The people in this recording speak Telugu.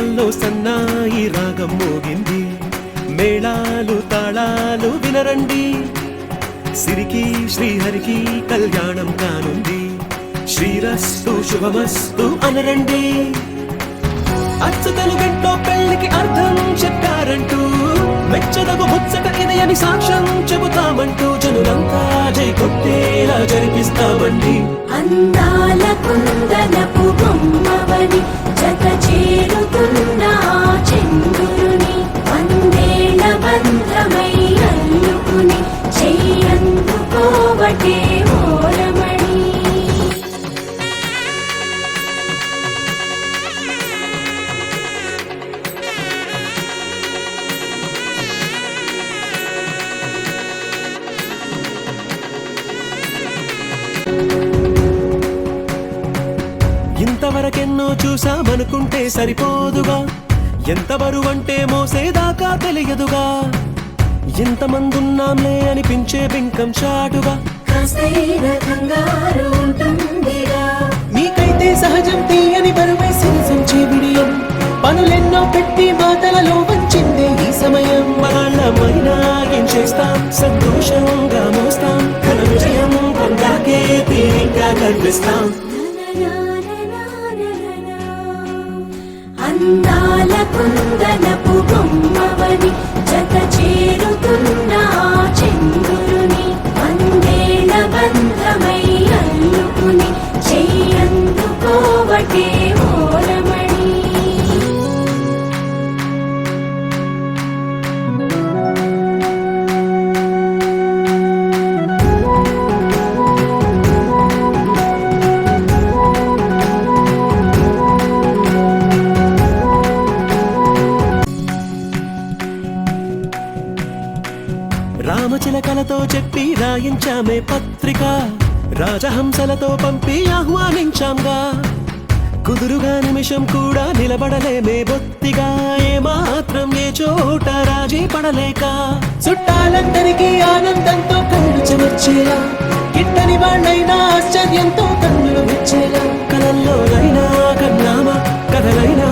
మేఘాల్లో సన్నాయి రాగం మోగింది, మేళాలు తాళాలు వినరండి, సిరికి శ్రీహరికి కళ్యాణం కానుంది, శ్రీరస్తు శుభమస్తు అనరండి. అచ్చతలు గంటో పెళ్లికి అర్థం చెప్పారంటూ, మెచ్చదగు ముచ్చట ఇది అని సాక్ష్యం చెబుతామంటూ, జనులంతా జై కొట్టేలా జరిపిస్తామండి. అందాల కుందనపు బొమ్మవని జత చేరుతున్న చంద్రుని, వందేళ్ల బంధమై అల్లుకుని చెయ్యందుకోవటే ఓరమణి. ఇంతవరకెన్నో చూసామనుకుంటే సరిపోదుగా, ఎంత బరువంటే మోసేదాకా తెలియదుగా, ఎంతమందున్నాంలే అనిపించే బింకం చాటుగా, మీకైతే సహజం తీయని బరువై సంచే బిడియం, పనులెన్నో పెట్టి మాటలలో వంచిందే ఈ సమయం. వాళ్ళమైనా ఏం చేస్తాం, సంతోషంగా మోస్తాం, ఘన విజయం పొందాకే తీరిగ్గా కనిపిస్తాం. అందాల కుందనపు బొమ్మవని జత చేరుతున్న చంద్రుని, వందేళ్ల బంధమై అల్లుకుని చెయ్యందుకోవటే ఓరమణి. రామచిలకలతో చెప్పి రాయించామే పత్రిక, రాజహంసలతో పంపి ఆహ్వానించాంగా, కుదురుగా నిమిషం కూడా నిలబడలేమే బొత్తిగా, ఏమాత్రం ఏ చోట రాజీ పడలేక, చుట్టాలందరికీ ఆనందంతో కళ్ళు చెమర్చేలా, గిట్టని వాళ్ళైనా ఆశ్చర్యంతో కన్నులు మెచ్చేలా, కలల్లోనైనా కన్నామా కథలైనా